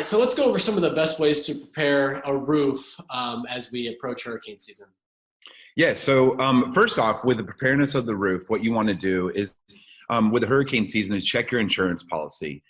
So let's go over some of the best ways to prepare a roof as we approach hurricane season. Yeah. So first off, with the preparedness of the roof, what you want to do is with the hurricane season is check your insurance policy.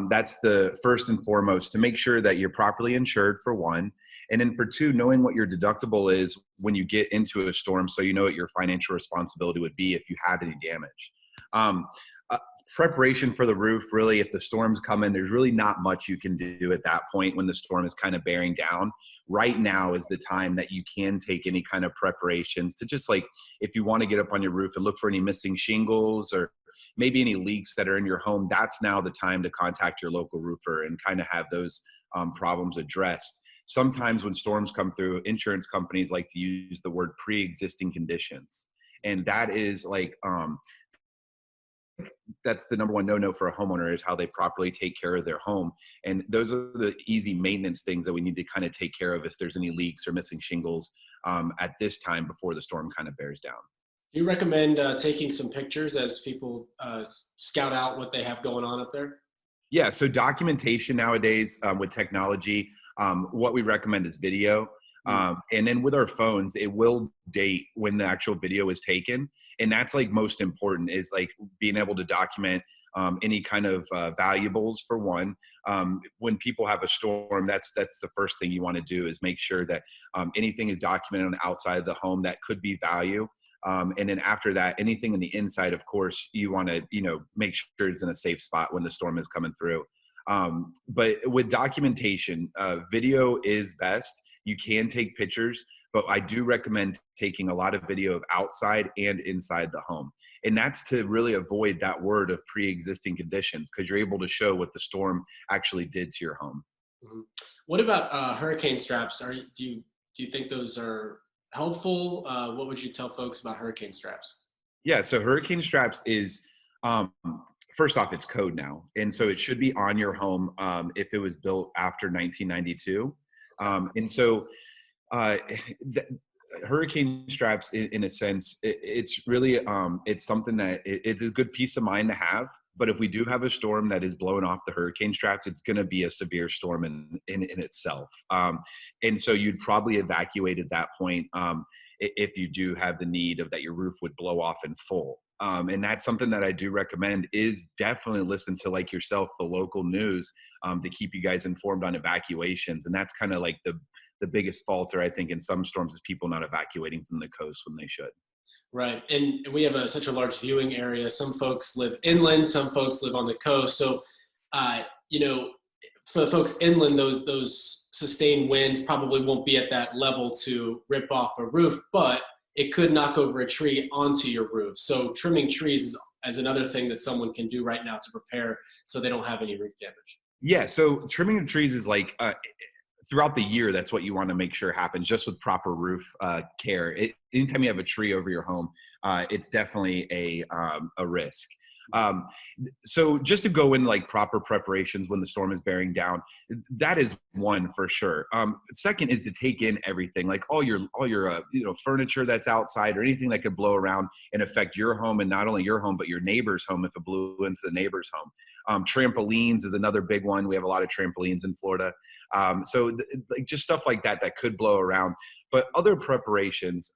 That's the first and foremost to make sure that you're properly insured for one. And then for two, knowing what your deductible is when you get into a storm so you know what your financial responsibility would be if you had any damage. Um, uh, Preparation for the roof, really, if the storm's coming, there's really not much you can do at that point when the storm is kind of bearing down. Right now is the time that you can take any kind of preparations to just like, if you want to get up on your roof and look for any missing shingles or maybe any leaks that are in your home, that's now the time to contact your local roofer and kind of have those problems addressed. Sometimes when storms come through, insurance companies like to use the word pre-existing conditions. And that is like, that's the number one no-no for a homeowner is how they properly take care of their home. And those are the easy maintenance things that we need to kind of take care of if there's any leaks or missing shingles at this time before the storm kind of bears down. Do you recommend taking some pictures as people scout out what they have going on up there? Yeah, so documentation nowadays with technology, what we recommend is video. And then with our phones, it will date when the actual video is taken. And that's like most important is like being able to document any kind of valuables for one. When people have a storm, that's the first thing you want to do is make sure that anything is documented on the outside of the home that could be value. And then after that, anything in the inside, of course, you want to, make sure it's in a safe spot when the storm is coming through. But with documentation, video is best. You can take pictures, but I do recommend taking a lot of video of outside and inside the home. And that's to really avoid that word of pre-existing conditions because you're able to show what the storm actually did to your home. Mhm. What about hurricane straps? Do you think those are helpful? What would you tell folks about hurricane straps? Yeah, so hurricane straps is um, first off, it's code now, and so it should be on your home if it was built after 1992. And so uh, th- hurricane straps, in a sense, it's really it's something that it's a good peace of mind to have. But if we do have a storm that is blowing off the hurricane straps, it's going to be a severe storm in itself. And so you'd probably evacuate at that point if you do have the need of that your roof would blow off in full. And that's something that I do recommend is definitely listen to like yourself, the local news to keep you guys informed on evacuations. And that's kind of like the biggest falter, I think, in some storms is people not evacuating from the coast when they should. Right. And we have such a large viewing area. Some folks live inland, some folks live on the coast. So, uh, you know, for the folks inland, those sustained winds probably won't be at that level to rip off a roof, but it could knock over a tree onto your roof. So trimming trees is another thing that someone can do right now to prepare so they don't have any roof damage. Yeah. So trimming the trees is like throughout the year, that's what you want to make sure happens just with proper roof care. Anytime you have a tree over your home, it's definitely a risk. Um, so just to go in like proper preparations when the storm is bearing down, that is one for sure. Second is to take in everything, like all your furniture that's outside or anything that could blow around and affect your home, and not only your home but your neighbor's home if it blew into the neighbor's home. Trampolines is another big one. We have a lot of trampolines in Florida. Like just stuff like that that could blow around. But other preparations,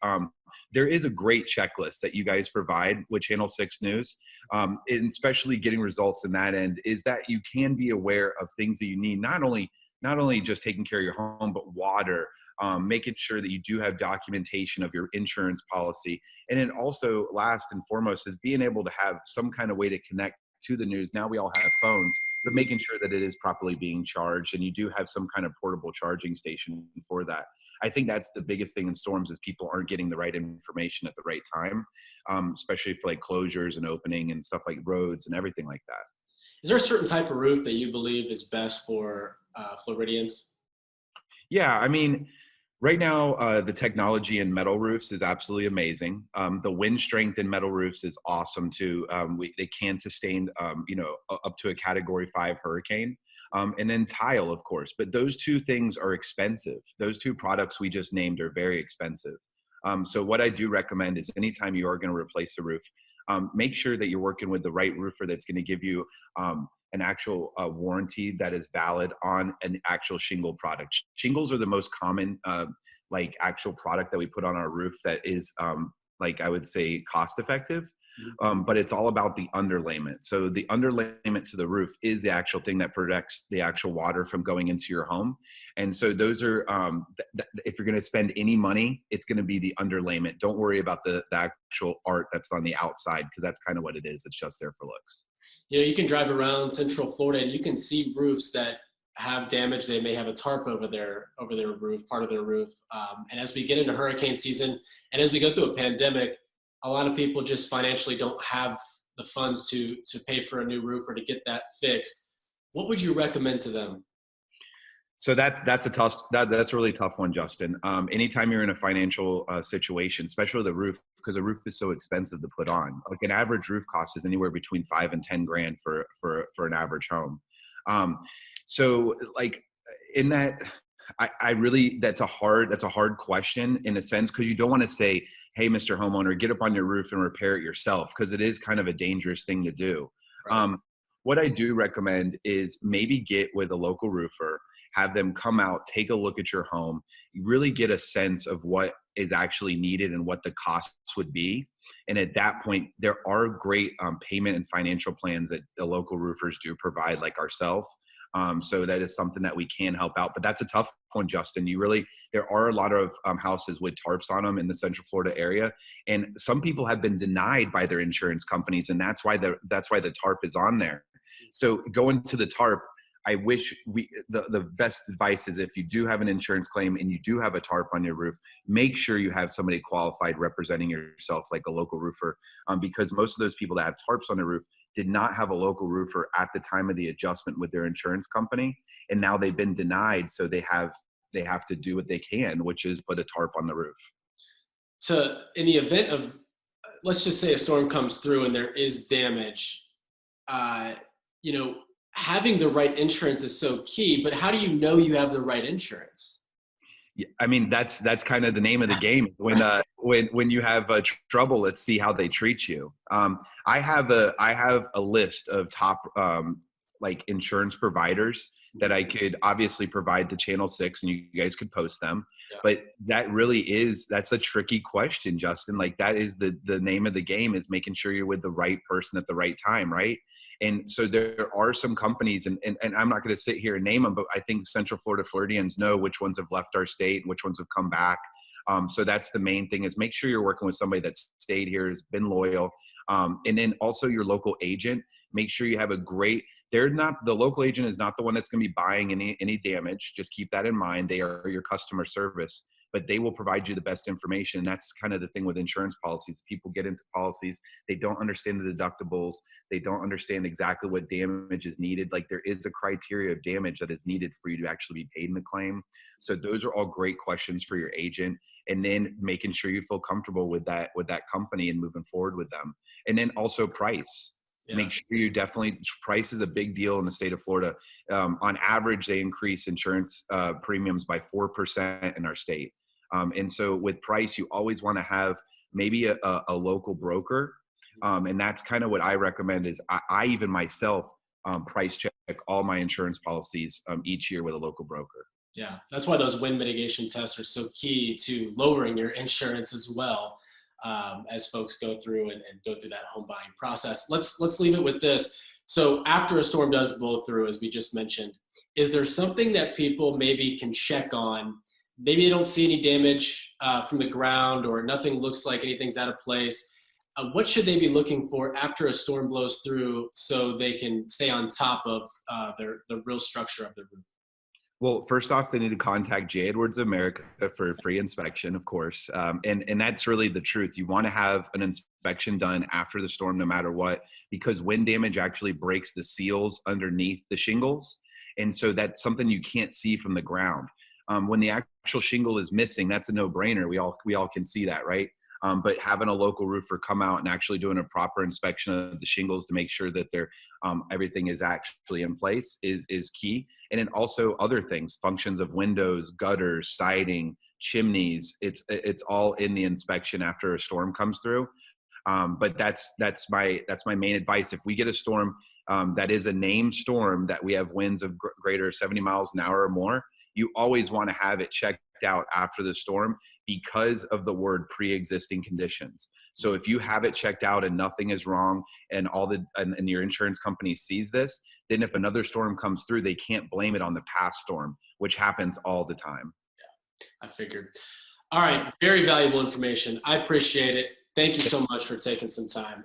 there is a great checklist that you guys provide with Channel 6 News, and especially getting results in that end, is that you can be aware of things that you need, not only just taking care of your home, but water, making sure that you do have documentation of your insurance policy. And then also last and foremost is being able to have some kind of way to connect to the news. Now we all have phones, but making sure that it is properly being charged and you do have some kind of portable charging station for that. I think that's the biggest thing in storms is people aren't getting the right information at the right time, especially for like closures and opening and stuff like roads and everything like that. Is there a certain type of roof that you believe is best for Floridians? Yeah, I mean, right now the technology in metal roofs is absolutely amazing. The wind strength in metal roofs is awesome too. They can sustain, up to a Category 5 hurricane. And then tile, of course, but those two things are expensive. Those two products we just named are very expensive. So what I do recommend is anytime you are going to replace a roof, make sure that you're working with the right roofer that's going to give you an actual warranty that is valid on an actual shingle product. Shingles are the most common like actual product that we put on our roof that is like I would say cost effective. But it's all about the underlayment. So the underlayment to the roof is the actual thing that protects the actual water from going into your home. And so those are, if you're going to spend any money, it's going to be the underlayment. Don't worry about the actual art that's on the outside, because that's kind of what it is. It's just there for looks. You know, you can drive around Central Florida and you can see roofs that have damage. They may have a tarp over their roof, part of their roof. And as we get into hurricane season and as we go through a pandemic, a lot of people just financially don't have the funds to pay for a new roof or to get that fixed. What would you recommend to them? So that's a really tough one, Justin. Anytime you're in a financial situation, especially the roof, because a roof is so expensive to put on. Like an average roof cost is anywhere between 5 and 10 grand for an average home. So like in that, I really that's a hard question in a sense, because you don't want to say, hey, Mr. Homeowner, get up on your roof and repair it yourself, because it is kind of a dangerous thing to do. Right. What I do recommend is maybe get with a local roofer, have them come out, take a look at your home, really get a sense of what is actually needed and what the costs would be. And at that point, there are great payment and financial plans that the local roofers do provide, like ourselves. So that is something that we can help out, but that's a tough one, Justin. There are a lot of houses with tarps on them in the Central Florida area, and some people have been denied by their insurance companies, and that's why the tarp is on there. So going to the tarp, I wish the best advice is, if you do have an insurance claim and you do have a tarp on your roof, make sure you have somebody qualified representing yourself, like a local roofer, because most of those people that have tarps on their roof did not have a local roofer at the time of the adjustment with their insurance company, and now they've been denied, so they have to do what they can, which is put a tarp on the roof. So in the event of, let's just say a storm comes through and there is damage, you know, having the right insurance is so key, but how do you know you have the right insurance? Yeah, I mean, that's kind of the name of the game. When you have trouble, let's see how they treat you. I have a list of top like insurance providers that I could obviously provide to Channel 6, and you guys could post them. Yeah. But that's a tricky question, Justin. Like, that is the name of the game, is making sure you're with the right person at the right time, right? And so there are some companies, and I'm not going to sit here and name them, but I think Central Florida Floridians know which ones have left our state and which ones have come back. So that's the main thing, is make sure you're working with somebody that's stayed here, has been loyal. And then also your local agent, make sure you have the local agent is not the one that's going to be buying any damage. Just keep that in mind. They are your customer service, but they will provide you the best information. And that's kind of the thing with insurance policies. People get into policies, they don't understand the deductibles. They don't understand exactly what damage is needed. Like, there is a criteria of damage that is needed for you to actually be paid in the claim. So those are all great questions for your agent. And then making sure you feel comfortable with that company and moving forward with them. And then also price. Yeah. Make sure you price is a big deal in the state of Florida. On average, they increase insurance premiums by 4% in our state. And so with price, you always want to have maybe a local broker. And that's kind of what I recommend. Is I even myself price check all my insurance policies each year with a local broker. Yeah, that's why those wind mitigation tests are so key to lowering your insurance as well, as folks go through and go through that home buying process. Let's leave it with this. So after a storm does blow through, as we just mentioned, is there something that people maybe can check on? Maybe they don't see any damage from the ground, or nothing looks like anything's out of place. What should they be looking for after a storm blows through, so they can stay on top of the real structure of their roof? Well, first off, they need to contact J. Edwards America for a free inspection, of course. And that's really the truth. You want to have an inspection done after the storm, no matter what, because wind damage actually breaks the seals underneath the shingles. And so that's something you can't see from the ground. When the actual shingle is missing, that's a no-brainer. We all can see that, right? But having a local roofer come out and actually doing a proper inspection of the shingles to make sure that everything is actually in place is key. And then also other things, functions of windows, gutters, siding, chimneys, it's all in the inspection after a storm comes through. But that's my main advice. If we get a storm, that is a named storm that we have winds of greater 70 miles an hour or more, you always want to have it checked out after the storm because of the word pre-existing conditions. So if you have it checked out and nothing is wrong and and your insurance company sees this, then if another storm comes through, they can't blame it on the past storm, which happens all the time. I figured. All right. Very valuable information. I appreciate it. Thank you so much for taking some time.